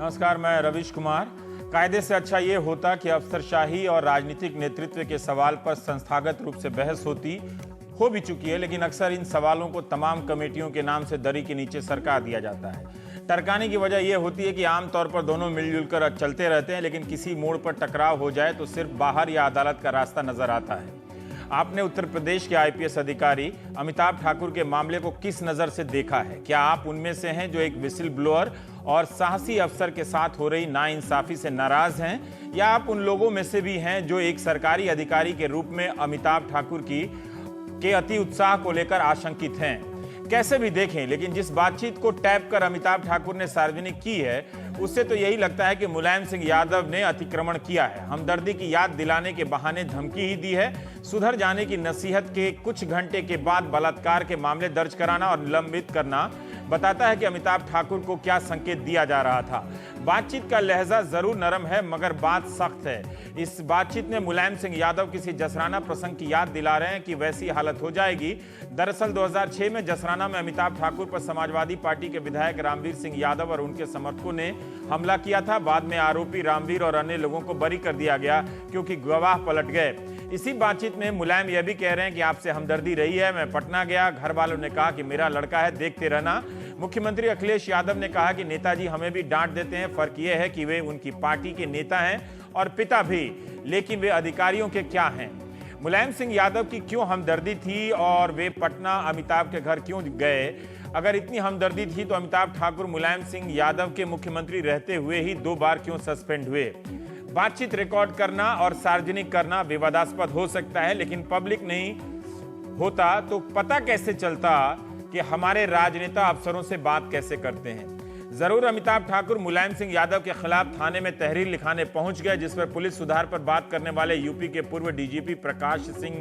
नमस्कार, मैं रविश कुमार। कायदे से अच्छा ये होता कि अफसरशाही और राजनीतिक नेतृत्व के सवाल पर संस्थागत रूप से बहस हो भी चुकी है, लेकिन अक्सर इन सवालों को तमाम कमेटियों के नाम से दरी के नीचे सरका दिया जाता है। टरकाने की वजह यह होती है कि आमतौर पर दोनों मिलजुल कर चलते रहते हैं, लेकिन किसी मोड़ पर टकराव हो जाए तो सिर्फ बाहर या अदालत का रास्ता नजर आता है। आपने उत्तर प्रदेश के आईपीएस अधिकारी अमिताभ ठाकुर के मामले को किस नजर से देखा है? क्या आप उनमें से हैं जो एक विसिल ब्लोअर और साहसी अफसर के साथ हो रही नाइंसाफी से नाराज हैं, या आप उन लोगों में से भी हैं जो एक सरकारी अधिकारी के रूप में अमिताभ ठाकुर के अति उत्साह को लेकर आशंकित हैं? कैसे भी देखें, लेकिन जिस बातचीत को टैप कर अमिताभ ठाकुर ने सार्वजनिक की है, उससे तो यही लगता है कि मुलायम सिंह यादव ने अतिक्रमण किया है, हमदर्दी की याद दिलाने के बहाने धमकी ही दी है, सुधर जाने की नसीहत के कुछ घंटे के बाद बलात्कार के मामले दर्ज कराना और निलंबित करना बताता है कि अमिताभ ठाकुर को क्या संकेत दिया जा रहा था। बातचीत का लहजा जरूर नरम है, मगर बात सख्त है। इस बातचीत में मुलायम सिंह यादव किसी जसराना प्रसंग की याद दिला रहे हैं कि वैसी हालत हो जाएगी। दरअसल 2006 में जसराना में अमिताभ ठाकुर पर समाजवादी पार्टी के विधायक रामवीर सिंह यादव और उनके समर्थकों ने हमला किया था। बाद में आरोपी रामवीर और अन्य लोगों को बरी कर दिया गया क्योंकि गवाह पलट गए। इसी बातचीत में मुलायम यह भी कह रहे हैं कि आपसे हमदर्दी रही है, मैं पटना गया, घर वालों ने कहा कि मेरा लड़का है, देखते रहना। मुख्यमंत्री अखिलेश यादव ने कहा कि नेताजी हमें भी डांट देते हैं, फर्क यह है कि वे उनकी पार्टी के नेता हैं और पिता भी, लेकिन वे अधिकारियों के क्या हैं? मुलायम सिंह यादव की क्यों हमदर्दी थी और वे पटना अमिताभ के घर क्यों गए? अगर इतनी हमदर्दी थी तो अमिताभ ठाकुर मुलायम सिंह यादव के मुख्यमंत्री रहते हुए ही 2 बार क्यों सस्पेंड हुए? बातचीत रिकॉर्ड करना और सार्वजनिक करना विवादास्पद हो सकता है, लेकिन पब्लिक नहीं होता तो पता कैसे चलता कि हमारे राजनेता अफसरों से बात कैसे करते हैं? जरूर अमिताभ ठाकुर मुलायम सिंह यादव के खिलाफ थाने में तहरीर लिखाने पहुंच गए, जिस पर पुलिस सुधार पर बात करने वाले यूपी के पूर्व डीजीपी प्रकाश सिंह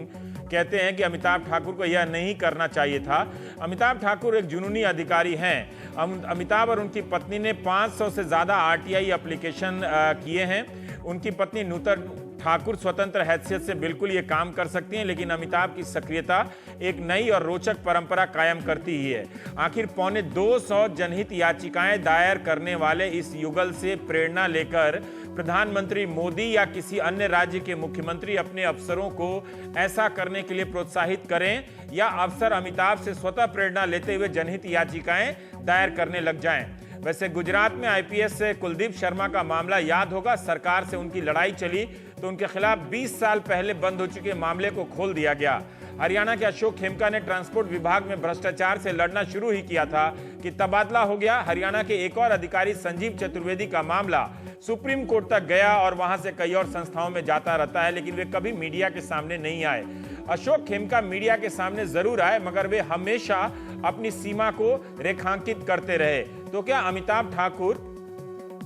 कहते हैं कि अमिताभ ठाकुर को यह नहीं करना चाहिए था। अमिताभ ठाकुर एक जुनूनी अधिकारी हैं। अमिताभ और उनकी पत्नी ने 500 से ज्यादा आरटीआई एप्लीकेशन किए हैं। उनकी पत्नी नूतन ठाकुर स्वतंत्र हैसियत से बिल्कुल ये काम कर सकती हैं, लेकिन अमिताभ की सक्रियता एक नई और रोचक परंपरा कायम करती ही है। आखिर 250 जनहित याचिकाएं दायर करने वाले इस युगल से प्रेरणा लेकर प्रधानमंत्री मोदी या किसी अन्य राज्य के मुख्यमंत्री अपने अफसरों को ऐसा करने के लिए प्रोत्साहित करें, या अफसर अमिताभ से स्वतः प्रेरणा लेते हुए जनहित याचिकाएं दायर करने लग जाएं। वैसे गुजरात में आईपीएस से कुलदीप शर्मा का मामला याद होगा। सरकार से उनकी लड़ाई चली तो उनके खिलाफ 20 साल पहले बंद हो चुके मामले को खोल दिया गया। हरियाणा के अशोक खेमका ने ट्रांसपोर्ट विभाग में भ्रष्टाचार से लड़ना शुरू ही किया था कि तबादला हो गया। हरियाणा के एक और अधिकारी संजीव चतुर्वेदी का मामला सुप्रीम कोर्ट तक गया और वहां से कई और संस्थाओं में जाता रहता है, लेकिन वे कभी मीडिया के सामने नहीं आए। अशोक खेमका मीडिया के सामने जरूर आए, मगर वे हमेशा अपनी सीमा को रेखांकित करते रहे। तो क्या अमिताभ ठाकुर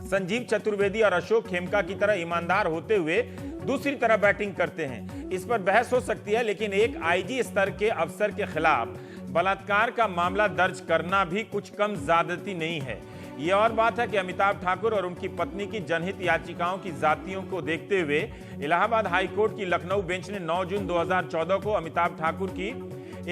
संजीव चतुर्वेदी और अशोक खेमका की तरह ईमानदार होते हुए दूसरी तरह बैटिंग करते हैं? इस पर बहस हो सकती है, लेकिन एक आईजी स्तर के अफसर के खिलाफ बलात्कार का मामला दर्ज करना भी कुछ कम ज्यादती नहीं है। ये और बात है कि अमिताभ ठाकुर और उनकी पत्नी की जनहित याचिकाओं की जातियों को देखते हुए इलाहाबाद हाईकोर्ट की लखनऊ बेंच ने 9 जून 2014 को अमिताभ ठाकुर की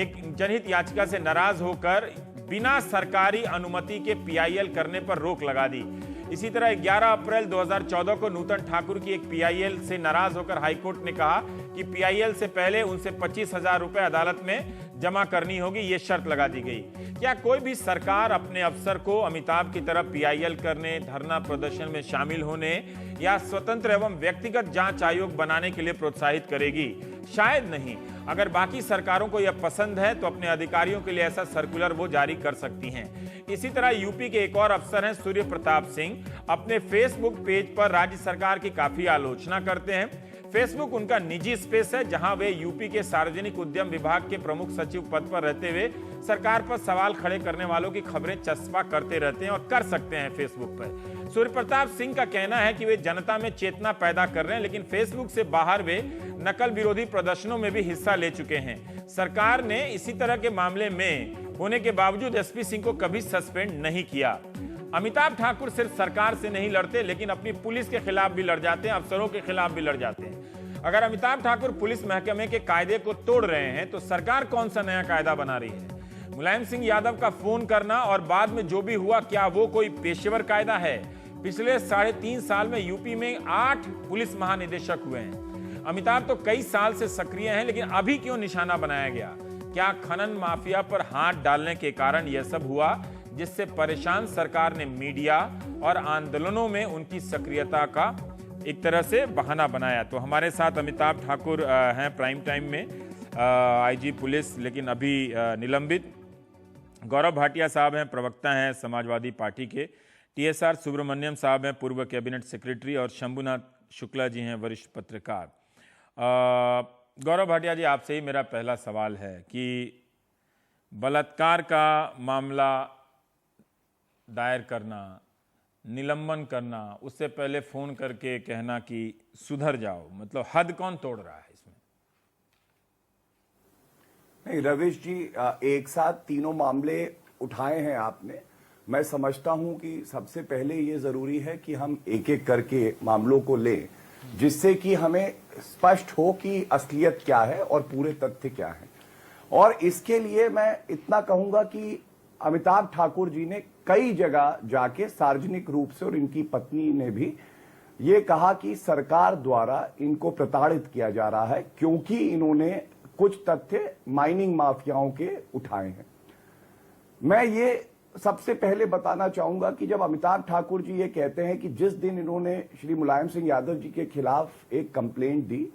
एक जनहित याचिका से नाराज होकर बिना सरकारी अनुमति के पीआईएल करने पर रोक लगा दी। इसी तरह 11 अप्रैल 2014 को नूतन ठाकुर की एक पीआईएल से नाराज होकर हाईकोर्ट ने कहा कि पीआईएल से पहले उनसे 25,000 रुपए अदालत में जमा करनी होगी, ये शर्त लगा दी गई। क्या कोई भी सरकार अपने अफसर को अमिताभ की तरह पीआईएल करने, धरना प्रदर्शन में शामिल होने या स्वतंत्र एवं व्यक्तिगत जांच आयोग बनाने के लिए प्रोत्साहित करेगी? शायद नहीं। अगर बाकी सरकारों को यह पसंद है तो अपने अधिकारियों के लिए ऐसा सर्कुलर वो जारी कर सकती हैं। इसी तरह यूपी के एक और अफसर हैं सूर्य प्रताप सिंह। अपने फेसबुक पेज पर राज्य सरकार की काफी आलोचना करते हैं। फेसबुक उनका निजी स्पेस है, जहां वे यूपी के सार्वजनिक उद्यम विभाग के प्रमुख सचिव पद पर रहते हुए सरकार पर सवाल खड़े करने वालों की खबरें चस्पा करते रहते हैं और कर सकते हैं फेसबुक पर। सूर्य प्रताप सिंह का कहना है कि वे जनता में चेतना पैदा कर रहे हैं, लेकिन फेसबुक से बाहर वे नकल विरोधी प्रदर्शनों में भी हिस्सा ले चुके हैं। सरकार ने इसी तरह के मामले में होने के बावजूद एसपी सिंह को कभी सस्पेंड नहीं किया। अमिताभ ठाकुर सिर्फ सरकार से नहीं लड़ते, लेकिन अपनी पुलिस के खिलाफ भी लड़ जाते हैं, अफसरों के खिलाफ भी लड़ जाते हैं। अगर अमिताभ ठाकुर पुलिस महकमे के कायदे को तोड़ रहे हैं तो सरकार कौन सा नया कायदा बना रही है? मुलायम सिंह यादव का फोन करना और बाद में जो भी हुआ, क्या वो कोई पेशेवर कायदा है? पिछले 3.5 साल में यूपी में 8 पुलिस महानिदेशक हुए हैं। अमिताभ तो कई साल से सक्रिय हैं, लेकिन अभी क्यों निशाना बनाया गया? क्या खनन माफिया पर हाथ डालने के कारण यह सब हुआ, जिससे परेशान सरकार ने मीडिया और आंदोलनों में उनकी सक्रियता का एक तरह से बहाना बनाया? तो हमारे साथ अमिताभ ठाकुर हैं प्राइम टाइम में, आईजी पुलिस, लेकिन अभी निलंबित। गौरव भाटिया साहब हैं, प्रवक्ता हैं समाजवादी पार्टी के। टीएसआर सुब्रमण्यम साहब हैं, पूर्व कैबिनेट सेक्रेटरी। और शंभुनाथ शुक्ला जी हैं, वरिष्ठ पत्रकार। गौरव भाटिया जी, आपसे ही मेरा पहला सवाल है कि बलात्कार का मामला दायर करना, निलंबन करना, उससे पहले फोन करके कहना कि सुधर जाओ, मतलब हद कौन तोड़ रहा है इसमें? नहीं रविश जी, एक साथ तीनों मामले उठाए हैं आपने। मैं समझता हूं कि सबसे पहले ये जरूरी है कि हम एक एक करके मामलों को लें, जिससे कि हमें स्पष्ट हो कि असलियत क्या है और पूरे तथ्य क्या है। और इसके लिए मैं इतना कहूंगा कि अमिताभ ठाकुर जी ने कई जगह जाके सार्वजनिक रूप से, और इनकी पत्नी ने भी ये कहा कि सरकार द्वारा इनको प्रताड़ित किया जा रहा है, क्योंकि इन्होंने कुछ तथ्य माइनिंग माफियाओं के उठाए हैं। मैं ये सबसे पहले बताना चाहूंगा कि जब अमिताभ ठाकुर जी ये कहते हैं कि जिस दिन इन्होंने श्री मुलायम सिंह यादव जी के खिलाफ एक कंप्लेंट दी,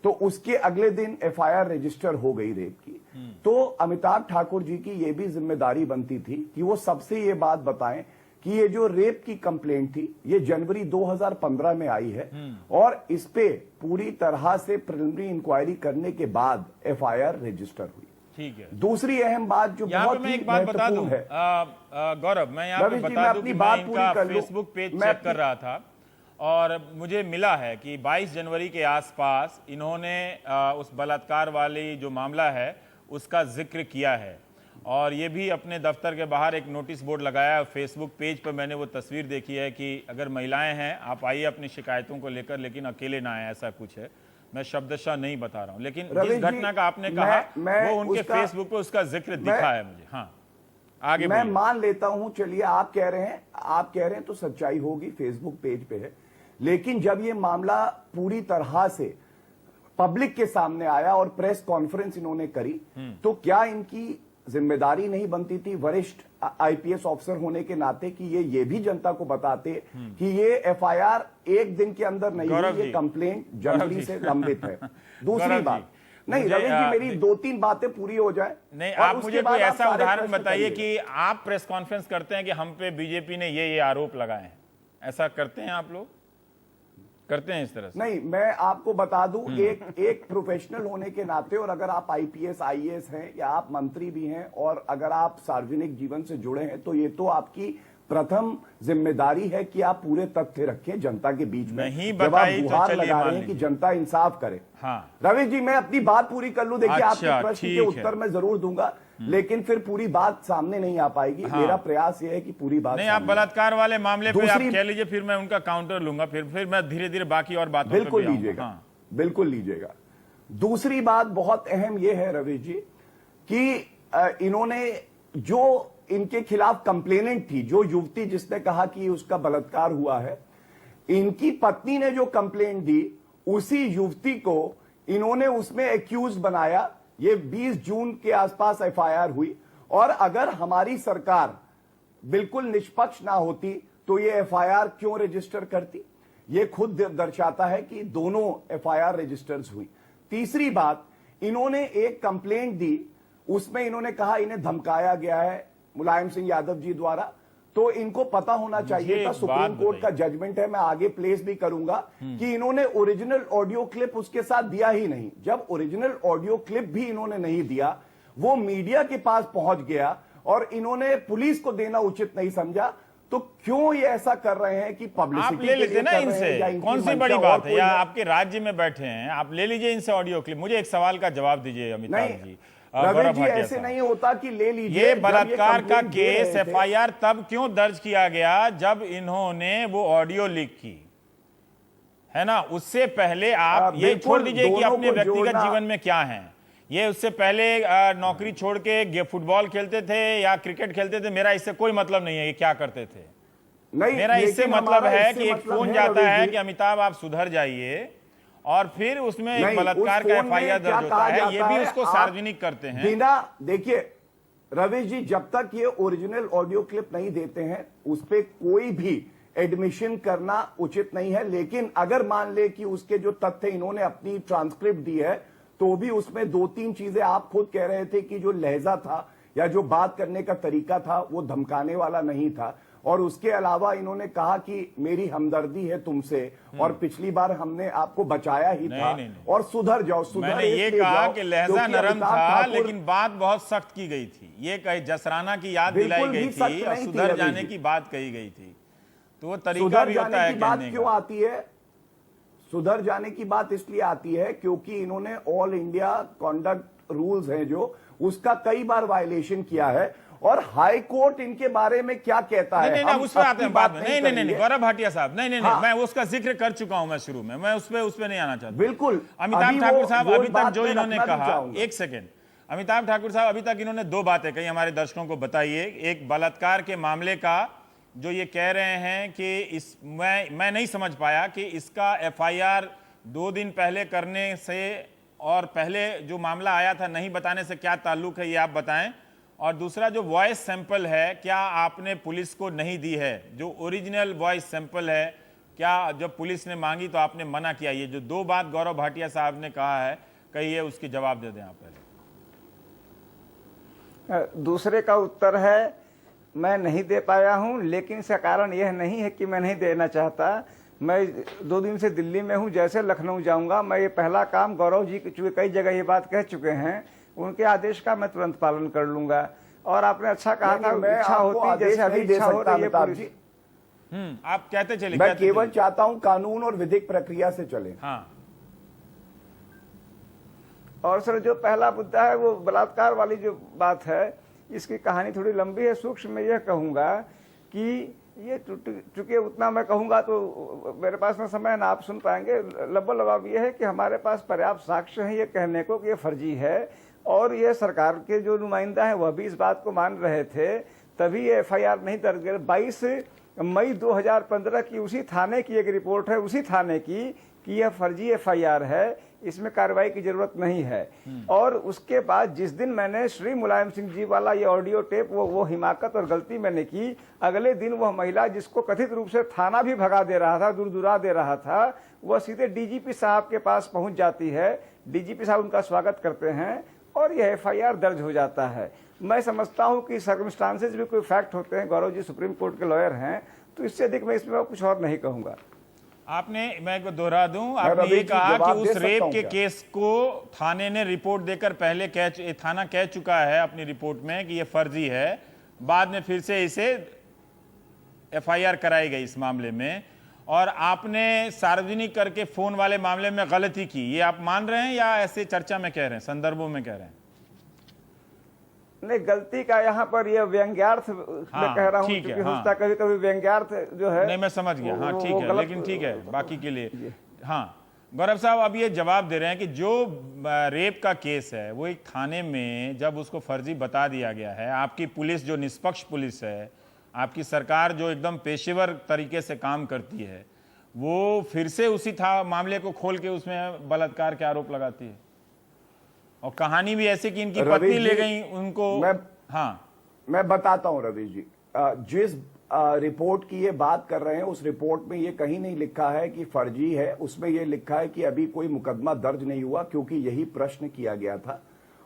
तो उसके अगले दिन एफआईआर रजिस्टर हो गई रेप की, तो अमिताभ ठाकुर जी की ये भी जिम्मेदारी बनती थी कि वो सबसे ये बात बताएं कि ये जो रेप की कंप्लेंट थी, ये जनवरी 2015 में आई है, और इस पे पूरी तरह से प्रिलिमिनरी इंक्वायरी करने के बाद एफआईआर रजिस्टर हुई। ठीक है। दूसरी अहम बात जो बहुत ही महत्वपूर्ण है, गौरव, मैं यहाँ पे बता दूं कि मैं इनका फेसबुक पेज चेक कर रहा था और मुझे मिला है कि 22 जनवरी के आसपास इन्होंने उस बलात्कार वाली जो मामला है उसका जिक्र किया है, और ये भी अपने दफ्तर के बाहर एक नोटिस बोर्ड लगाया है। फेसबुक पेज पर मैंने वो तस्वीर देखी है कि अगर महिलाएं हैं, आप आइए अपनी शिकायतों को लेकर, लेकिन अकेले ना आए, ऐसा कुछ है। मैं शब्दशः नहीं बता रहा हूं, लेकिन जिस घटना का आपने कहा वो उनके फेसबुक पे उसका जिक्र दिखा है मुझे। हाँ, आगे मैं मान लेता हूं, चलिए आप कह रहे हैं तो सच्चाई होगी, फेसबुक पेज पे है। लेकिन जब ये मामला पूरी तरह से पब्लिक के सामने आया और प्रेस कॉन्फ्रेंस इन्होंने करी, तो क्या इनकी जिम्मेदारी नहीं बनती थी वरिष्ठ आईपीएस ऑफिसर होने के नाते कि ये भी जनता को बताते कि ये एफआईआर एक दिन के अंदर नहीं हुई, ये कंप्लेंट जनवरी से लंबित है। दूसरी बात, नहीं रविश जी, मेरी 2-3 बातें पूरी हो जाए। नहीं, आप मुझे कोई ऐसा उदाहरण बताइए कि आप प्रेस कॉन्फ्रेंस करते हैं कि हम पे बीजेपी ने ये आरोप लगाए हैं, ऐसा करते हैं आप लोग? करते हैं इस तरह से? नहीं, मैं आपको बता दूं, एक प्रोफेशनल होने के नाते, और अगर आप आईपीएस आईएएस हैं या आप मंत्री भी हैं और अगर आप सार्वजनिक जीवन से जुड़े हैं, तो ये तो आपकी प्रथम जिम्मेदारी है कि आप पूरे तथ्य रखें जनता के बीच में। नहीं जब आप बताई तो गुहार चलिए लगा मान रहे हैं कि लीजिए। जनता इंसाफ करे। हाँ, रविश जी, मैं अपनी बात पूरी कर लूं। देखिए, अच्छा, आपके प्रश्न के उत्तर है। मैं जरूर दूंगा, लेकिन फिर पूरी बात सामने नहीं आ पाएगी। हाँ। मेरा प्रयास यह है कि पूरी बात नहीं, आप सामने बलात्कार वाले मामले पे आप दूसरी- कह लीजिए, फिर मैं उनका काउंटर लूंगा, फिर मैं धीरे धीरे बाकी और बातों पे बिल्कुल भी आऊंगा। लीजिएगा। हाँ। बिल्कुल लीजिएगा। दूसरी बात बहुत अहम यह है रवि जी कि इन्होंने जो इनके खिलाफ कंप्लेनेंट थी, जो युवती जिसने कहा कि उसका बलात्कार हुआ है, इनकी पत्नी ने जो कंप्लेंट दी, उसी युवती को इन्होंने उसमें एक्यूज बनाया। ये 20 जून के आसपास एफआईआर हुई, और अगर हमारी सरकार बिल्कुल निष्पक्ष ना होती तो ये एफआईआर क्यों रजिस्टर करती? ये खुद दर्शाता है कि दोनों एफआईआर रजिस्टर्स हुई। तीसरी बात, इन्होंने एक कंप्लेंट दी, उसमें इन्होंने कहा इन्हें धमकाया गया है मुलायम सिंह यादव जी द्वारा। तो इनको पता होना चाहिए था, सुप्रीम कोर्ट का जजमेंट है, मैं आगे प्लेस भी करूंगा, कि इन्होंने ओरिजिनल ऑडियो क्लिप उसके साथ दिया ही नहीं। जब ओरिजिनल ऑडियो क्लिप भी इन्होंने नहीं दिया, वो मीडिया के पास पहुंच गया और इन्होंने पुलिस को देना उचित नहीं समझा, तो क्यों ये ऐसा कर रहे हैं कि पब्लिसिटी आप ले लेते ना इनसे, कौन सी बड़ी बात है? या आपके राज्य में बैठे हैं, आप ले लीजिए इनसे ऑडियो क्लिप। मुझे एक सवाल का जवाब दीजिए अमिताभ जी। रवि जी, ऐसे नहीं होता कि ले लीजिए। ये बलात्कार का केस एफआईआर तब क्यों दर्ज किया गया जब इन्होंने वो ऑडियो लीक की, है ना? उससे पहले आप ये छोड़ दीजिए कि अपने व्यक्तिगत जीवन में क्या है। ये उससे पहले नौकरी छोड़ के फुटबॉल खेलते थे या क्रिकेट खेलते थे, मेरा इससे कोई मतलब नहीं है ये क्या करते थे। नहीं, मेरा इससे लेकिन मतलब हमारा है इससे कि एक मतलब फोन है, जाता रवि है जी, कि अमिताभ आप सुधर जाइए, और फिर उसमें एक नहीं, बलात्कार उस का फोन में एफआईआर क्या दर्ज होता कहा है, ये जाता भी है, उसको आप सार्वजनिक करते हैं। बिना देखिए रवि जी, जब तक ये ओरिजिनल ऑडियो क्लिप नहीं देते हैं उस पे कोई भी एडमिशन करना उचित नहीं है। लेकिन अगर मान ले कि उसके जो तथ्य इन्होंने अपनी ट्रांसक्रिप्ट दी है, तो भी उसमें 2-3 चीजें आप खुद कह रहे थे कि जो लहजा था या जो बात करने का तरीका था वो धमकाने वाला नहीं था। और उसके अलावा इन्होंने कहा कि मेरी हमदर्दी है तुमसे और पिछली बार हमने आपको बचाया ही था, नहीं। और सुधर जाओ, सुधर मैंने ये इसलिए कहा जाओ कि लहजा क्योंकि नरम अमिताभ था, ठाकुर लेकिन बात बहुत सख्त की गई थी। ये कही जसराना की याद दिलाई बिल्कुल गई भी सख्त थी और नहीं थी, सुधर रवि जाने जी। की बात कही गई थी। तो वो तरीका सुधर भी होता जाने है की बात कहने क्यों का। आती है? सुधर जाने की बात इसलिए आती है क्योंकि इन्होंने ऑल इंडिया कॉन्डक्ट रूल्स हैं जो, उसका कई बार वायलेशन किया है। और हाई कोर्ट इनके बारे में क्या कहता है, नहीं, हम उस पर आते अपनी हैं बाद बात में। नहीं, करेंगे। गौरव भाटिया साहब, नहीं, हाँ। मैं उसका जिक्र कर चुका हूं, मैं शुरू में, मैं उस पे नहीं आना चाहता। बिल्कुल, अमिताभ अभी ठाकुर वो साहब अभी तक बात जो मैं इन्होंने रखना भी कहा, चाहूंगा। एक सेकेंड, अमिताभ ठाकुर साहब अभी तक इन्होंने 2 बातें कही, हमारे दर्शकों को बताइए। एक बलात्कार के मामले का जो ये कह रहे हैं कि मैं नहीं समझ पाया कि इसका एफआईआर 2 दिन पहले करने से और पहले जो मामला आया था नहीं बताने से क्या ताल्लुक है, ये आप बताएं। और दूसरा, जो वॉइस सैंपल है, क्या आपने पुलिस को नहीं दी है? जो ओरिजिनल वॉइस सैंपल है, क्या जब पुलिस ने मांगी तो आपने मना किया? ये जो 2 बात गौरव भाटिया साहब ने कहा है, कहिए, उसकी जवाब दे दें आप पहले। दूसरे का उत्तर है मैं नहीं दे पाया हूं, लेकिन इसका कारण यह नहीं है कि मैं नहीं देना चाहता। मैं 2 दिन से दिल्ली में हूं, जैसे लखनऊ जाऊंगा मैं ये पहला काम, गौरव जी चूंकि कई जगह ये बात कह चुके हैं, उनके आदेश का मैं तुरंत पालन कर लूंगा। और आपने अच्छा कहा था, इच्छा होती जैसे अभी इच्छा हो रही है पुलिस। आप कहते चले। मैं केवल चाहता हूं कानून और विधिक प्रक्रिया से चले। हाँ। और सर, जो पहला मुद्दा है वो बलात्कार वाली जो बात है, इसकी कहानी थोड़ी लंबी है। सूक्ष्म में यह कहूंगा कि ये चूंकि उतना मैं कहूंगा तो मेरे पास में समय ना आप सुन पाएंगे। लबाब यह है कि हमारे पास पर्याप्त साक्ष्य है ये कहने को कि ये फर्जी है, और ये सरकार के जो नुमाइंदा है वह भी इस बात को मान रहे थे, तभी ये एफआईआर नहीं दर्ज कर। 22 मई 2015 की उसी थाने की एक रिपोर्ट है, उसी थाने की, कि यह फर्जी एफआईआर है, इसमें कार्रवाई की जरूरत नहीं है। और उसके बाद जिस दिन मैंने श्री मुलायम सिंह जी वाला ये ऑडियो टेप, वो हिमाकत और गलती मैंने की, अगले दिन वह महिला जिसको कथित रूप से थाना भी भगा दे रहा था, दूर दे रहा था, वह सीधे डीजीपी साहब के पास पहुंच जाती है। डीजीपी साहब उनका स्वागत करते हैं और यह एफआईआर दर्ज हो जाता है। मैं समझता हूं कि सर्कमस्टांसेस भी कोई फैक्ट होते हैं। गौरव जी सुप्रीम कोर्ट के लॉयर हैं, तो इससे अधिक मैं इसमें कुछ और नहीं कहूंगा। आपने, मैं को दोहरा दूं, आपने ये कहा कि उस रेप के केस को थाने ने रिपोर्ट देकर पहले थाना कह चुका है अपनी रिपोर्ट में कि ये फर्जी है, बाद में फिर से इसे एफआईआर कराई गई इस मामले में, और आपने सार्वजनिक करके फोन वाले मामले में गलती की, ये आप मान रहे हैं या ऐसे चर्चा में कह रहे हैं, संदर्भों में कह रहे हैं? नहीं, गलती का यहाँ पर ये व्यंग्यार्थ मैं कह रहा हूँ, क्योंकि होता कभी कभी व्यंग्यार्थ जो है। नहीं, मैं समझ गया। हाँ, ठीक है, लेकिन ठीक है, बाकी के लिए। हाँ, गौरव साहब अब ये जवाब दे रहे हैं कि जो रेप का केस है वो एक थाने में जब उसको फर्जी बता दिया गया है, आपकी पुलिस जो निष्पक्ष पुलिस है, आपकी सरकार जो एकदम पेशेवर तरीके से काम करती है, वो फिर से उसी मामले को खोल के उसमें बलात्कार के आरोप लगाती है। और कहानी भी ऐसी कि इनकी पत्नी ले गई उनको। मैं बताता हूं रवि जी, जिस रिपोर्ट की ये बात कर रहे हैं उस रिपोर्ट में ये कहीं नहीं लिखा है कि फर्जी है। उसमें ये लिखा है कि अभी कोई मुकदमा दर्ज नहीं हुआ, क्योंकि यही प्रश्न किया गया था।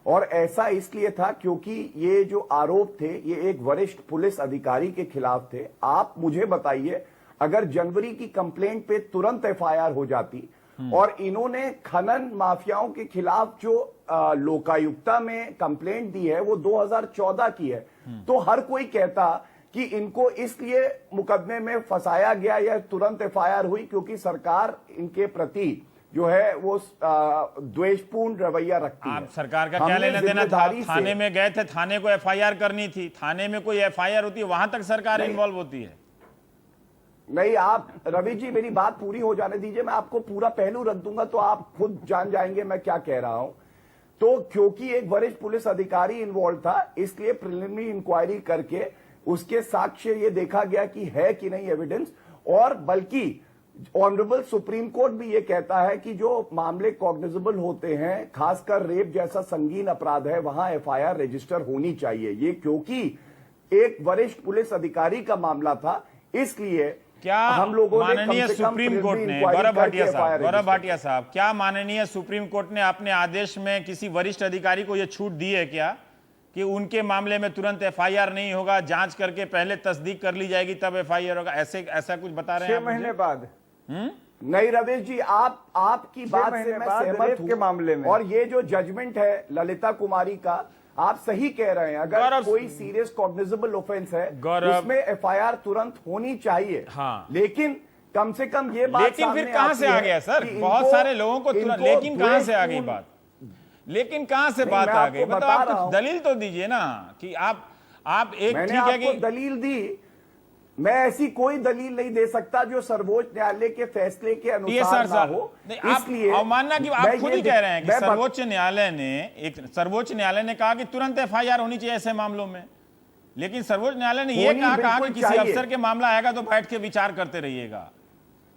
और ऐसा इसलिए था क्योंकि ये जो आरोप थे ये एक वरिष्ठ पुलिस अधिकारी के खिलाफ थे। आप मुझे बताइए, अगर जनवरी की कंप्लेंट पे तुरंत एफआईआर हो जाती और इन्होंने खनन माफियाओं के खिलाफ जो लोकायुक्ता में कंप्लेंट दी है वो 2014 की है, तो हर कोई कहता कि इनको इसलिए मुकदमे में फंसाया गया या तुरंत एफआईआर हुई क्योंकि सरकार इनके प्रति जो है वो द्वेषपूर्ण रवैया रखती है। आप सरकार का क्या लेना देना था? थाने में गए थे, थाने को एफआईआर करनी थी, थाने में कोई एफआईआर होती है वहां तक सरकार इन्वॉल्व होती है। नहीं, आप रवि जी मेरी बात पूरी हो जाने दीजिए, मैं आपको पूरा पहलू रख दूंगा तो आप खुद जान जाएंगे मैं क्या कह रहा हूं। तो क्योंकि एक वरिष्ठ पुलिस अधिकारी इन्वॉल्व था, इसलिए प्रिलिमिनरी इंक्वायरी करके उसके साक्ष्य ये देखा गया कि है कि नहीं एविडेंस, और बल्कि ऑनरेबल सुप्रीम कोर्ट भी ये कहता है कि जो मामले कॉग्निजेबल होते हैं, खासकर रेप जैसा संगीन अपराध है, वहां एफआईआर रजिस्टर होनी चाहिए। ये क्योंकि एक वरिष्ठ पुलिस अधिकारी का मामला था, इसलिए क्या हम लोगों ने माननीय सुप्रीम कोर्ट ने, गौरव भाटिया साहब, क्या माननीय सुप्रीम कोर्ट ने अपने आदेश में किसी वरिष्ठ अधिकारी को यह छूट दी है क्या कि उनके मामले में तुरंत एफआईआर नहीं होगा, जांच करके पहले तस्दीक कर ली जाएगी तब एफआईआर होगा? ऐसा कुछ बता रहे हैं 6 महीने बाद? नहीं रवेश जी, आपकी बात से मैं सहमत हूं के मामले में, और ये जो जजमेंट है ललिता कुमारी का, आप सही कह रहे हैं। अगर कोई सीरियस कॉग्निजेबल ऑफेंस है उसमें एफआईआर तुरंत होनी चाहिए। हाँ। लेकिन कम से कम ये बात, लेकिन फिर कहां से आ गया सर? बहुत सारे लोगों को तुरंत, लेकिन कहां से आ गई बात? लेकिन कहां से बात आ गई? मतलब आप कुछ दलील तो दीजिए ना कि आप एक, ठीक है कि दलील दी, मैं ऐसी कोई दलील नहीं दे सकता जो सर्वोच्च न्यायालय के फैसले के अनुसार ना हो। इसलिए आप मानना कि आप खुद ही कह रहे हैं कि सर्वोच्च न्यायालय ने कहा कि तुरंत एफआईआर होनी चाहिए ऐसे मामलों में, लेकिन सर्वोच्च न्यायालय ने यह कहा कि किसी अफसर के मामला आएगा तो बैठ के विचार करते रहिएगा,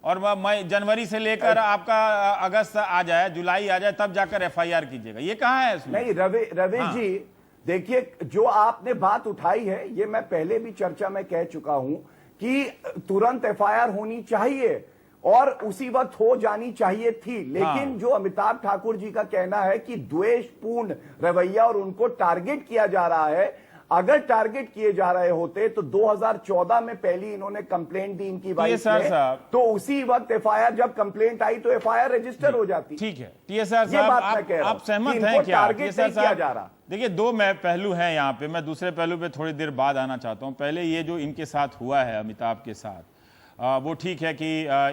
और मई जनवरी से लेकर आपका अगस्त आ जाए, जुलाई आ जाए, तब जाकर एफआईआर कीजिएगा। ये कहाँ है इसमें? नहीं रवेश जी, देखिए जो आपने बात उठाई है, ये मैं पहले भी चर्चा में कह चुका हूं कि तुरंत एफआईआर होनी चाहिए और उसी वक्त हो जानी चाहिए थी। लेकिन जो अमिताभ ठाकुर जी का कहना है कि द्वेषपूर्ण रवैया और उनको टारगेट किया जा रहा है, अगर टारगेट किए जा रहे होते तो 2014 में पहली इन्होंने कंप्लेंट दी इनकी वाइफ ने, तो उसी वक्त एफआईआर, जब कंप्लेंट आई तो एफआईआर रजिस्टर हो जाती। ठीक है टीएसआर साहब, आप सहमत हैं क्या? टीएसआर साहब, देखिए दो पहलू हैं यहाँ पे, मैं दूसरे पहलू पे थोड़ी देर बाद आना चाहता हूँ। पहले ये जो इनके साथ हुआ है अमिताभ के साथ, वो ठीक है कि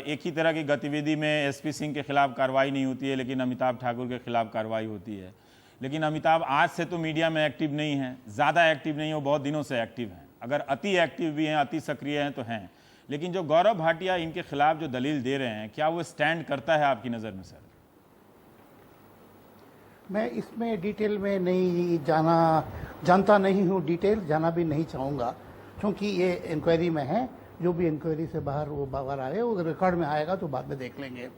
एक ही तरह की गतिविधि में एसपी सिंह के खिलाफ कार्रवाई नहीं होती है, लेकिन अमिताभ ठाकुर के खिलाफ कार्रवाई होती है। लेकिन अमिताभ आज से तो मीडिया में एक्टिव नहीं है, ज़्यादा एक्टिव नहीं है, वो बहुत दिनों से एक्टिव हैं। अगर अति एक्टिव भी हैं, अति सक्रिय हैं तो हैं। लेकिन जो गौरव भाटिया इनके खिलाफ जो दलील दे रहे हैं, क्या वो स्टैंड करता है आपकी नज़र में सर? मैं इसमें डिटेल में नहीं जानता नहीं हूँ, डिटेल जाना भी नहीं चाहूँगा, क्योंकि ये इंक्वायरी में है। जो भी इंक्वायरी से बाहर आए वो रिकॉर्ड में आएगा तो बाद में देख लेंगे।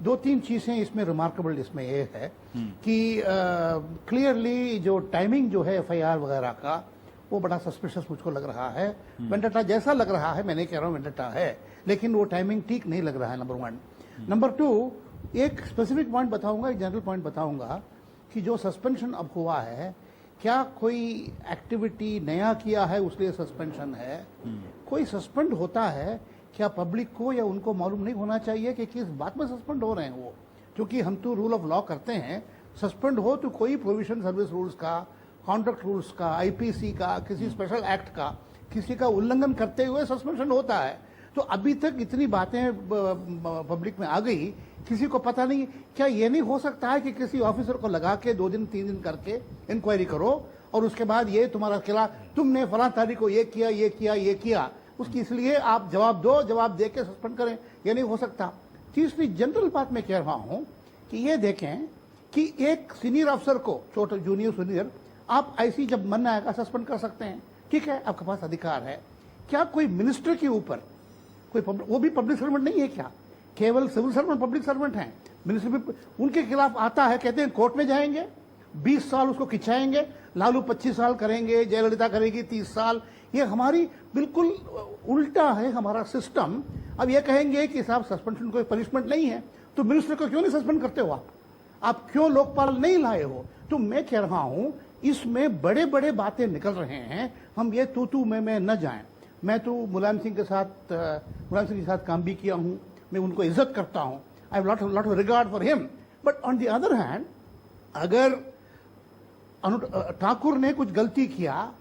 2-3 चीज़ें इसमें रिमार्केबल इसमें ये है कि क्लियरली जो टाइमिंग जो है एफआईआर वगैरह का, वो बड़ा सस्पिशियस मुझको लग रहा है। वेंडटा जैसा लग रहा है, मैं नहीं कह रहा हूँ वेंडटा है, लेकिन वो टाइमिंग ठीक नहीं लग रहा है, नंबर 1। नंबर 2, एक स्पेसिफिक पॉइंट बताऊंगा, एक जनरल पॉइंट बताऊंगा कि जो सस्पेंशन अब हुआ है, क्या कोई एक्टिविटी नया किया है उसलिए सस्पेंशन है? कोई सस्पेंड होता है, क्या पब्लिक को या उनको मालूम नहीं होना चाहिए कि किस बात में सस्पेंड हो रहे हैं वो? क्योंकि हम तो रूल ऑफ लॉ करते हैं, सस्पेंड हो तो कोई प्रोविजन सर्विस रूल्स का, कॉन्ट्रैक्ट रूल्स का, आईपीसी का, किसी स्पेशल एक्ट का, किसी का उल्लंघन करते हुए सस्पेंशन होता है। तो अभी तक इतनी बातें पब्लिक में आ गई, किसी को पता नहीं। क्या ये नहीं हो सकता है कि किसी ऑफिसर को लगा के 2 दिन 3 दिन करके इंक्वायरी करो और उसके बाद ये तुम्हारा खिलाफ, तुमने फलां तारीख को ये किया, ये किया, ये किया, उसकी इसलिए आप जवाब दो, जवाब दे के सस्पेंड करें? ये नहीं हो सकता। तीसरी जनरल बात मैं कह रहा हूं कि ये देखें कि एक सीनियर अफसर को, छोटे जूनियर सीनियर, आप ऐसी जब मन आएगा सस्पेंड कर सकते हैं, ठीक है, आपके पास अधिकार है। क्या कोई मिनिस्टर के ऊपर कोई वो भी पब्लिक सर्वेंट नहीं है क्या? केवल सिविल सर्वेंट पब्लिक सर्वेंट हैं, मिनिस्टर भी उनके खिलाफ आता है, कहते हैं कोर्ट में जाएंगे, 20 साल उसको खिंचाएंगे, लालू 25 साल करेंगे, जयललिता करेगी 30 साल। ये हमारी बिल्कुल उल्टा है हमारा सिस्टम। अब ये कहेंगे कि साहब सस्पेंशन कोई पनिशमेंट नहीं है, तो मिनिस्टर को क्यों नहीं सस्पेंड करते हो आप क्यों लोकपाल नहीं लाए हो? तो मैं कह रहा हूं इसमें बड़े बड़े बातें निकल रहे हैं, हम ये तू में न जाएं। मैं तो मुलायम सिंह के साथ काम भी किया हूं, मैं उनको इज्जत करता हूं, I have lot of regard for him. But on the other hand, अगर ठाकुर ने कुछ गलती किया,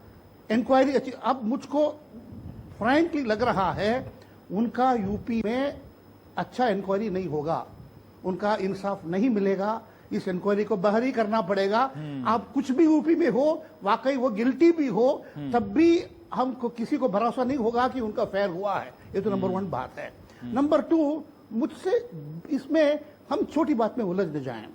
इंक्वायरी अच्छी, अब मुझको फ्रैंकली लग रहा है उनका यूपी में अच्छा इंक्वायरी नहीं होगा, उनका इंसाफ नहीं मिलेगा, इस इंक्वायरी को बाहर ही करना पड़ेगा। आप कुछ भी यूपी में हो, वाकई वो गिल्टी भी हो, तब भी हमको किसी को भरोसा नहीं होगा कि उनका फेयर हुआ है। ये तो नंबर 1 बात है। नंबर 2, मुझसे इसमें हम छोटी बात में उलझ न जाएं।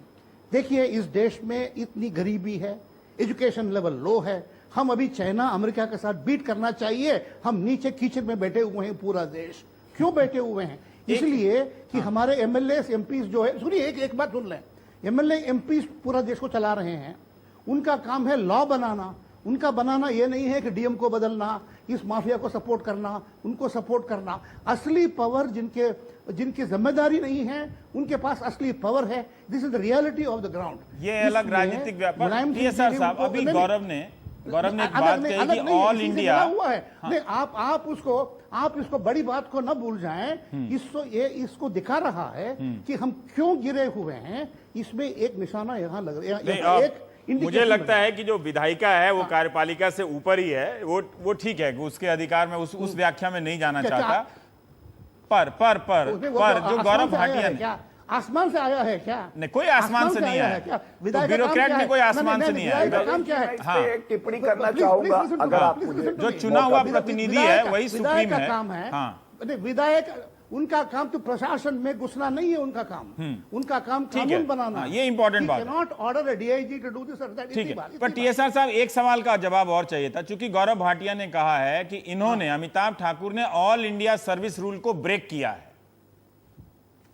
देखिए, इस देश में इतनी गरीबी है, एजुकेशन लेवल लो है, हम अभी चाइना अमेरिका के साथ बीट करना चाहिए, हम नीचे कीचड़ में बैठे हुए हैं पूरा देश। क्यों बैठे हुए हैं? इसलिए कि हमारे एमएलए एमपीज जो है, सुनिए एक बात सुन लें, एमएलए एमपीज पूरा देश को चला रहे हैं, उनका काम है लॉ बनाना। उनका बनाना यह नहीं है कि डीएम को बदलना, इस माफिया को सपोर्ट करना, उनको सपोर्ट करना। असली पावर जिनकी जिम्मेदारी नहीं है, उनके पास असली पावर है। This is the reality of the ground. ये अलग राजनीतिक व्यापार। टीएसआर साहब, अभी गौरव ने एक बात कही कि ऑल इंडिया हुआ है। नहीं, आप इसको बड़ी बात को न भूल जाएं। इसको दिखा रहा है कि हम क्यों गिरे हुए हैं। इसमें एक निशाना यहाँ लग रहा है। मुझे लगता है कि जो विधायिका है वो कार्यपालिका से ऊपर ही है, वो ठीक है, उसके अधिकार में उस व्याख्या में नहीं जाना चाहता। पर जो गौरव भाटिया ने, आसमान से आया है क्या? नहीं, कोई आसमान से नहीं आया। तो ब्यूरोक्रेट में कोई आसमान से नहीं आया। काम क्या है? हाँ, एक टिप्पणी करना चाहूंगा, अगर आप जो चुना हुआ प्रतिनिधि है वही सुप्रीम है। काम है। हाँ, विधायक, उनका काम तो प्रशासन में घुसना नहीं है। उनका काम कानून बनाना है। ये इंपॉर्टेंट बात है। Not order a DIG to do this और दैट। ठीक है, पर टीएसआर साहब एक सवाल का जवाब और चाहिए था, चूंकि गौरव भाटिया ने कहा है कि इन्होंने, अमिताभ ठाकुर ने ऑल इंडिया सर्विस रूल को ब्रेक किया है।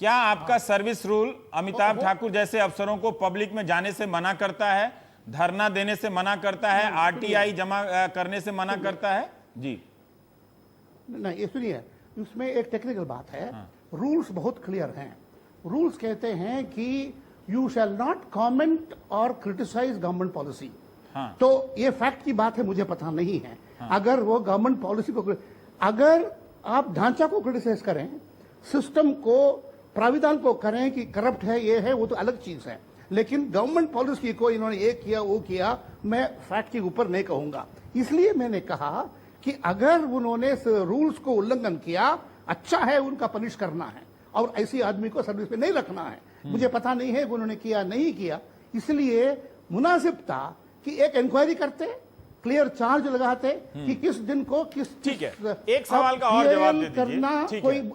क्या आपका सर्विस रूल अमिताभ ठाकुर जैसे अफसरों को पब्लिक में जाने से मना करता है, धरना देने से मना करता है, आरटीआई जमा करने से मना करता है? जी नहीं, सुनिए, उसमें एक टेक्निकल बात है। रूल्स बहुत क्लियर हैं। रूल्स कहते हैं कि यू शैल नॉट कमेंट और क्रिटिसाइज गवर्नमेंट पॉलिसी। तो ये फैक्ट की बात है, मुझे पता नहीं है। अगर वो गवर्नमेंट पॉलिसी को, अगर आप ढांचा को क्रिटिसाइज करें, सिस्टम को, प्राविधान को करें कि करप्ट है, ये है, वो तो अलग चीज है। लेकिन गवर्नमेंट पॉलिसी को इन्होंने ये किया वो किया, मैं फैक्ट के ऊपर नहीं कहूंगा। इसलिए मैंने कहा कि अगर उन्होंने रूल्स को उल्लंघन किया, अच्छा है, उनका पनिश करना है और ऐसी आदमी को सर्विस पे नहीं रखना है। मुझे पता नहीं है कि उन्होंने किया नहीं किया। इसलिए मुनासिब था कि एक इंक्वायरी करते, क्लियर चार्ज लगाते कि किस दिन को किस। ठीक है, एक सवाल का और जवाब दे करना दीजिए। कोई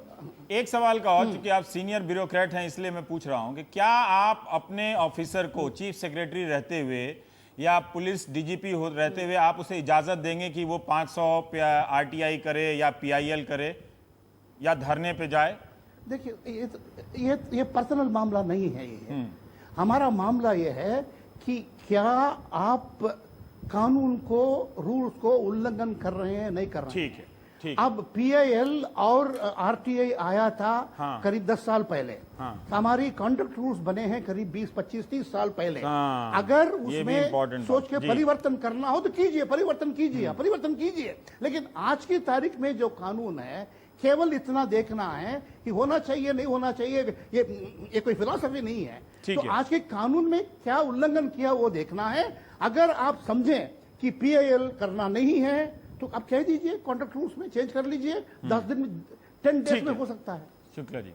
एक सवाल का और, क्योंकि आप सीनियर ब्यूरोक्रेट हैं इसलिए मैं पूछ रहा हूं कि क्या आप अपने ऑफिसर को चीफ सेक्रेटरी रहते हुए या पुलिस डीजीपी रहते हुए आप उसे इजाजत देंगे कि वो 500 आरटीआई करे या पीआईएल करे या धरने पे जाए? देखिए, ये पर्सनल मामला नहीं है। ये हमारा मामला ये है कि क्या आप कानून को, रूल्स को उल्लंघन कर रहे हैं, नहीं कर रहे हैं। ठीक है, ठीक। अब पीआईएल और आरटीआई आया था करीब 10 साल पहले। हमारी कॉन्डक्ट रूल्स बने हैं करीब 20, 25, 30 साल पहले। अगर उसमें सोच के परिवर्तन करना हो तो कीजिए, परिवर्तन कीजिए। लेकिन आज की तारीख में जो कानून है, केवल इतना देखना है कि होना चाहिए, नहीं होना चाहिए, ये कोई फिलॉसफी नहीं है। तो आज के कानून में क्या उल्लंघन किया वो देखना है। अगर आप समझें कि पीआईएल करना नहीं है तो आप कह दीजिए, कॉन्ट्रैक्ट रूल्स में चेंज कर लीजिए, 10 दिन में, 10 डेज में हो सकता है। शुक्ला जी।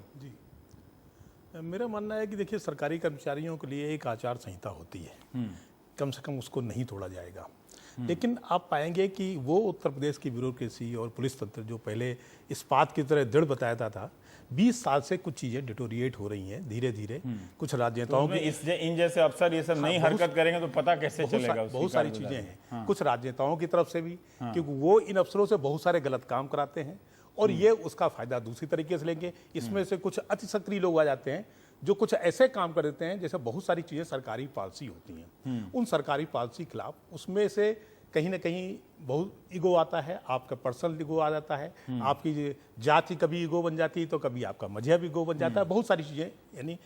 मेरा मानना है कि देखिए, सरकारी कर्मचारियों के लिए एक आचार संहिता होती है, कम से कम उसको नहीं तोड़ा जाएगा। लेकिन आप पाएंगे कि वो उत्तर प्रदेश की ब्यूरोक्रेसी और पुलिस तंत्र जो पहले इस्पात की तरह दृढ़ बताया था, 20 साल से कुछ चीजें डिटोरिएट हो रही हैं धीरे धीरे। कुछ राजनेताओं में इन जैसे अफसर ये सब नई हरकत करेंगे तो पता कैसे चलेगा? बहुत सारी चीजें हैं, कुछ राजनेताओं की तरफ से भी, क्योंकि वो इन अफसरों से बहुत सारे गलत काम कराते हैं और ये उसका फायदा दूसरी तरीके से लेंगे। इसमें से कुछ अति सक्रिय लोग आ जाते हैं जो कुछ ऐसे काम कर देते हैं, जैसे बहुत सारी चीजें सरकारी पॉलिसी होती हैं, उन सरकारी पॉलिसी के खिलाफ, उसमें से कहीं ना कहीं बहुत ईगो आता है, आपका पर्सनल ईगो आ जाता है, आपकी जाति कभी ईगो बन जाती है तो कभी आपका मजहब ईगो बन जाता है। बहुत सारी चीजें यानी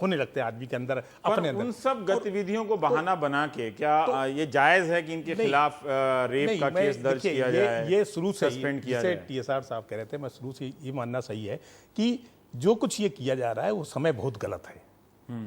होने लगते हैं आदमी के अंदर, अपने अंदर। उन सब गतिविधियों को बहाना बना के क्या ये जायज है कि इनके खिलाफ रेप का केस दर्ज किया जाए? ये शुरू से सस्पेंड किया जाए। टीएसआर साहब कह रहे थे, मैं शुरू से ये मानना सही है कि जो कुछ ये किया जा रहा है वो समय बहुत गलत है।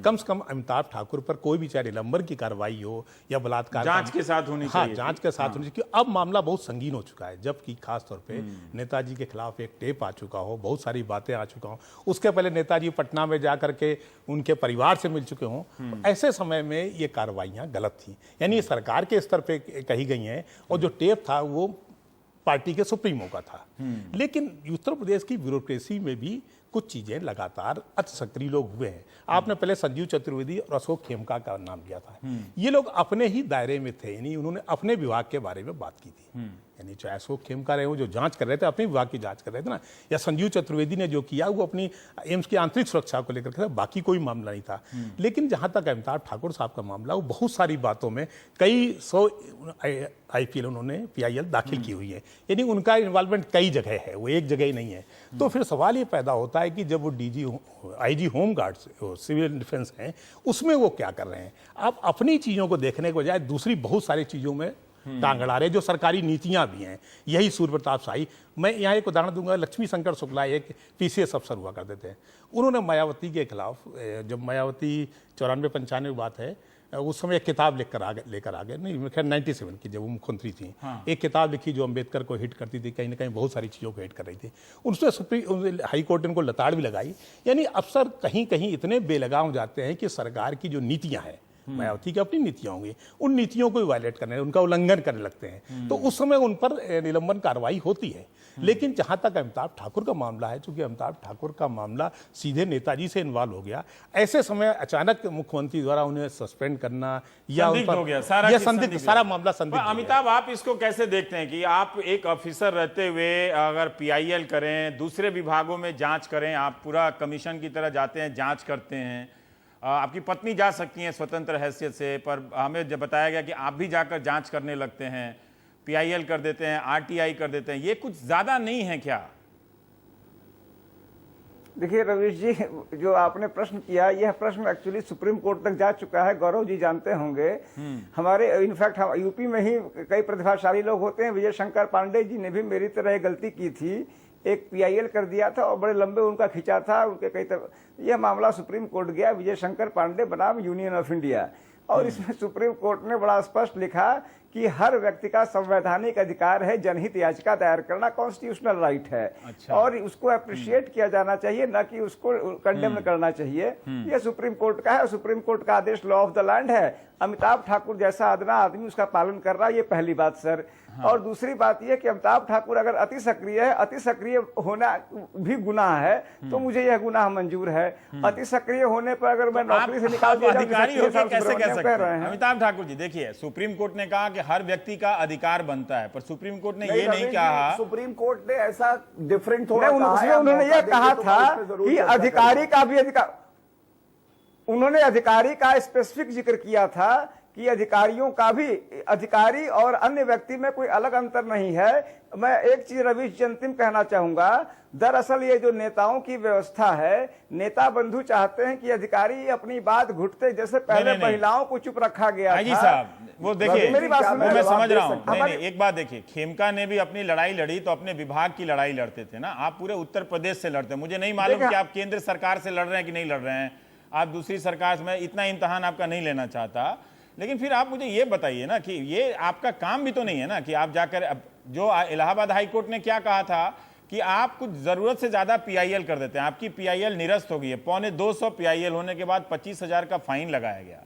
कम से कम अमिताभ ठाकुर पर कोई भी चाहे निलंबन की कार्रवाई हो या बलात्कार, जांच के साथ होनी चाहिए। जांच के साथ होनी चाहिए। अब मामला बहुत संगीन हो चुका है, जबकि खास तौर पे नेताजी के खिलाफ एक टेप आ चुका हो, बहुत सारी बातें आ चुका हो, उसके पहले नेताजी पटना में जाकर के उनके परिवार से मिल चुके हों, ऐसे समय में ये कार्रवाइयां गलत थी, यानी सरकार के स्तर पे कही गई हैं। और जो टेप था वो पार्टी के सुप्रीमो का था। लेकिन उत्तर प्रदेश की ब्यूरोक्रेसी में भी कुछ चीजें लगातार अति सक्रिय लोग हुए हैं। आपने पहले संजीव चतुर्वेदी और अशोक खेमका का नाम लिया था। ये लोग अपने ही दायरे में थे, यानी उन्होंने अपने विभाग के बारे में बात की थी। यानी चाहे अशोक खेमका रहे हो जो जांच कर रहे थे, अपने विभाग की जांच कर रहे थे ना, या संजीव चतुर्वेदी ने जो किया वो अपनी एम्स की आंतरिक सुरक्षा को लेकर के था, बाकी कोई मामला नहीं था। लेकिन जहां तक अमिताभ ठाकुर साहब का मामला, वो बहुत सारी बातों में कई 100 IPL उन्होंने PIL दाखिल की हुई है, यानी उनका इन्वॉल्वमेंट कई जगह है, वो एक जगह ही नहीं है। तो फिर सवाल ये पैदा होता है कि जब वो IG home guards civil defence हैं, उसमें वो क्या कर रहे हैं? आप अपनी चीजों को देखने के बजाय दूसरी बहुत सारी चीजों में टांग अड़ा रहे, जो सरकारी नीतियां भी हैं। यही सूर्य प्रताप शाही, मैं यहाँ एक उदाहरण दूंगा। लक्ष्मी शंकर शुक्ला एक PCS अफसर हुआ करते थे। उन्होंने मायावती के खिलाफ, जब मायावती 94-95 बात है, उस समय एक किताब लेकर आ गए नहीं, खैर 97 की, जब वो मुख्यमंत्री थी। एक किताब लिखी जो अंबेडकर को हिट करती थी, कहीं ना कहीं बहुत सारी चीज़ों को हिट कर रही थी। उसमें हाई कोर्ट ने उनको लताड़ भी लगाई। यानी अफसर कहीं कहीं इतने बेलगाम जाते हैं कि सरकार की जो नीतियां हैं, मायावती की अपनी नीतियां होंगी, उन नीतियों को वायलेट करने, उनका उल्लंघन करने लगते हैं, तो उस समय उन पर निलंबन कार्रवाई होती है। लेकिन जहां तक अमिताभ ठाकुर का मामला है, चूंकि अमिताभ ठाकुर का मामला सीधे नेताजी से इन्वॉल्व हो गया, ऐसे समय अचानक मुख्यमंत्री द्वारा उन्हें सस्पेंड करना या उन पर हो गया, सारा मामला संदिग्ध। अमिताभ, आप इसको कैसे देखते हैं कि आप एक ऑफिसर रहते हुए अगर PIL करें, दूसरे विभागों में जांच करें, आप पूरा कमीशन की तरह जाते हैं, जांच करते हैं, आपकी पत्नी जा सकती हैं स्वतंत्र हैसियत से, पर हमें जब बताया गया कि आप भी जाकर जांच करने लगते हैं, PIL कर देते हैं, RTI कर देते हैं, ये कुछ ज्यादा नहीं है क्या? देखिए रवीश जी, जो आपने प्रश्न किया, यह प्रश्न एक्चुअली सुप्रीम कोर्ट तक जा चुका है। गौरव जी जानते होंगे, हमारे इनफैक्ट हम यूपी में ही कई प्रतिभाशाली लोग होते हैं। विजय शंकर पांडे जी ने भी मेरी तरह गलती की थी, एक PIL कर दिया था और बड़े लंबे उनका खिंचा था, उनके कई यह मामला सुप्रीम कोर्ट गया। विजय शंकर पांडे बनाम यूनियन ऑफ इंडिया, और इसमें सुप्रीम कोर्ट ने बड़ा स्पष्ट लिखा कि हर व्यक्ति का संवैधानिक अधिकार है जनहित याचिका दायर करना, कॉन्स्टिट्यूशनल राइट है। अच्छा। और उसको अप्रिशिएट किया जाना चाहिए, न कि उसको कंडेम करना चाहिए। यह सुप्रीम कोर्ट का है, और सुप्रीम कोर्ट का आदेश लॉ ऑफ द लैंड है। अमिताभ ठाकुर जैसा अदना आदमी उसका पालन कर रहा है, ये पहली बात सर। और दूसरी बात यह कि अमिताभ ठाकुर अगर अति सक्रिय है, अति सक्रिय होना भी गुनाह है, तो मुझे यह गुनाह मंजूर है। अति सक्रिय होने पर अगर मैं नौकरी से निकाल दिया जाऊं, अधिकारी होकर कैसे कह सकते हैं? हैं। अमिताभ ठाकुर जी, देखिए, सुप्रीम कोर्ट ने कहा कि हर व्यक्ति का अधिकार बनता है, पर सुप्रीम कोर्ट ने ये नहीं कहा। सुप्रीम कोर्ट ने ऐसा डिफरेंट थोड़ा उन्होंने यह कहा था कि अधिकारी का भी अधिकार, उन्होंने अधिकारी का स्पेसिफिक जिक्र किया था कि अधिकारियों का भी, अधिकारी और अन्य व्यक्ति में कोई अलग अंतर नहीं है। मैं एक चीज रवीश जी अंतिम कहना चाहूंगा, दरअसल ये जो नेताओं की व्यवस्था है, नेता बंधु चाहते हैं कि अधिकारी अपनी बात घुटते, जैसे पहले महिलाओं को चुप रखा गया था। साहब, वो देखिए, मेरी बात सुनिए, मैं समझ रहा हूँ। नहीं, एक बात देखिए, खेमका ने भी अपनी लड़ाई लड़ी तो अपने विभाग की लड़ाई लड़ते थे ना, आप पूरे उत्तर प्रदेश से लड़ते हैं। मुझे नहीं मालूम कि आप केंद्र सरकार से लड़ रहे हैं कि नहीं लड़ रहे हैं, आप दूसरी सरकार से, मैं इतना इम्तहान आपका नहीं लेना चाहता। लेकिन फिर आप मुझे ये बताइए ना कि ये आपका काम भी तो नहीं है ना कि आप जाकर, जो इलाहाबाद हाई कोर्ट ने क्या कहा था कि आप कुछ जरूरत से ज्यादा PIL कर देते हैं, आपकी PIL निरस्त हो गई है। 250 PIL होने के बाद 25,000 का फाइन लगाया गया।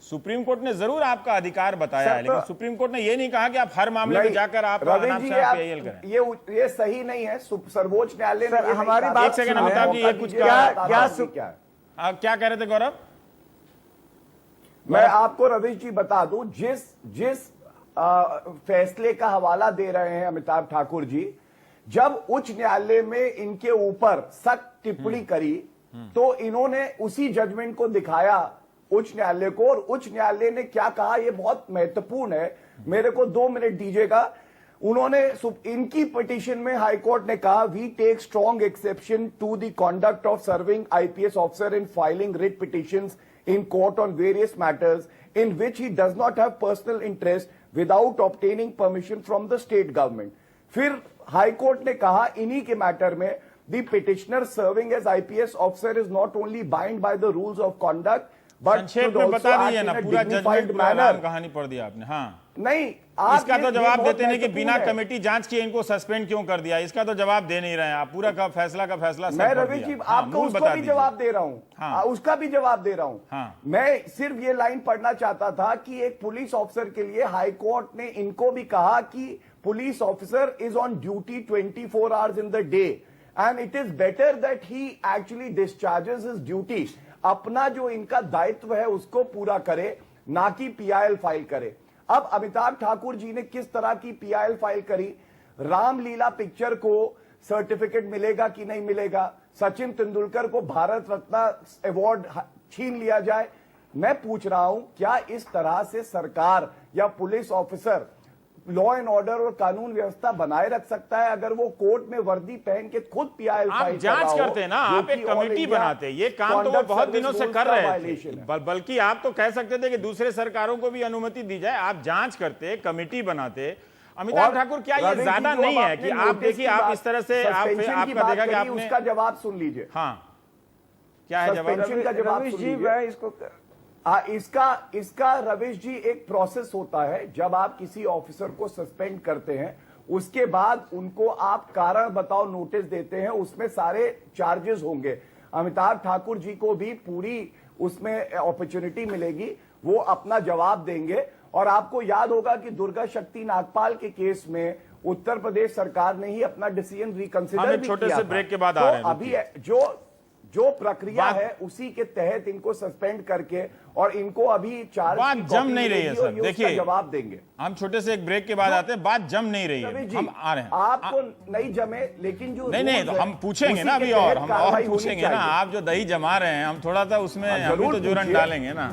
सुप्रीम कोर्ट ने जरूर आपका अधिकार बताया है, लेकिन सुप्रीम कोर्ट ने ये नहीं कहा कि आप हर मामले में जाकर आप PIL करें। ये सही नहीं है। सर्वोच्च न्यायालय ने हमारी बात, एक सेकंड अमिताभ जी, ये कुछ क्या कह रहे थे गौरव? मैं आपको रवीश जी बता दूं, जिस फैसले का हवाला दे रहे हैं अमिताभ ठाकुर जी, जब उच्च न्यायालय में इनके ऊपर सख्त टिप्पणी करी, तो इन्होंने उसी जजमेंट को दिखाया उच्च न्यायालय को, और उच्च न्यायालय ने क्या कहा ये बहुत महत्वपूर्ण है। मेरे को 2 मिनट दीजिएगा। उन्होंने, इनकी पिटीशन में हाई कोर्ट ने कहा, we take strong exception to the conduct of serving IPS officer in filing writ petitions in court on various matters in which he does not have personal interest without obtaining permission from the state government. फिर high court ने कहा, इन्हीं के matter में, the petitioner serving as IPS officer is not only bound by the rules of conduct but should also act in a dignified manner. कहानी पढ़ दिया आपने। हाँ, नहीं, इसका तो जवाब देते नहीं कि बिना कमेटी जांच किए इनको सस्पेंड क्यों कर दिया, इसका तो जवाब दे नहीं रहे हैं आप। पूरा का फैसला मैं रवीश जी आपको उसको भी जवाब दे रहा हूँ। हाँ, उसका भी जवाब दे रहा हूँ। हाँ, मैं सिर्फ ये लाइन पढ़ना चाहता था कि एक पुलिस ऑफिसर के लिए हाई कोर्ट ने इनको भी कहा कि police officer is on duty 24 hours in the day, and it is better that he actually discharges his duty. अपना जो इनका दायित्व है उसको पूरा करे, ना कि पीआईएल फाइल करे। अब अमिताभ ठाकुर जी ने किस तरह की पीआईएल फाइल करी, रामलीला पिक्चर को सर्टिफिकेट मिलेगा कि नहीं मिलेगा, सचिन तेंदुलकर को भारत रत्न अवार्ड छीन लिया जाए। मैं पूछ रहा हूं, क्या इस तरह से सरकार या police officer law and order और कानून व्यवस्था बनाए रख सकता है अगर वो कोर्ट में वर्दी पहन के खुद पीआईएल आप फाइल जांच करते हैं ना, आप एक कमेटी बनाते हैं, ये काम तो वो बहुत दिनों से कर रहे थे। बल्कि आप तो कह सकते थे कि दूसरे सरकारों को भी अनुमति दी जाए। आप जांच करते, कमेटी बनाते। अमिताभ ठाकुर, क्या ये ज्यादा नहीं है कि आप देखिए, आप इस तरह से आपका देखा कि आपने उसका जवाब सुन लीजिए। हाँ, क्या है जवाब? सस्पेंशन का जवाब रवीश सुन जी, लीजिए। मैं इसको इसका रवीश जी एक प्रोसेस होता है। जब आप किसी ऑफिसर को सस्पेंड करते हैं, उसके बाद उनको आप कारण बताओ नोटिस देते हैं, उसमें सारे चार्जेस होंगे। अमिताभ ठाकुर जी को भी पूरी उसमें अपॉर्चुनिटी मिलेगी, वो अपना जवाब देंगे। और आपको याद होगा कि दुर्गा शक्ति नागपाल के केस में उत्तर प्रदेश सरकार ने ही अपना डिसीजन रिकंसिडर भी छोटे किया से था। ब्रेक के बाद तो आ रहे हैं। अभी जो प्रक्रिया है उसी के तहत इनको सस्पेंड करके और इनको अभी चार्ज बात जम नहीं रही है सर। देखिए, जवाब देंगे। हम छोटे से एक ब्रेक के बाद आते हैं, बात जम नहीं रही है। रवीश जी, हम आ रहे हैं। आपको नहीं जमे, लेकिन जो नहीं तो हम पूछेंगे ना अभी, और हम और पूछेंगे ना। आप जो दही जमा रहे हैं, हम थोड़ा सा उसमें हम भी तो जोरन डालेंगे ना।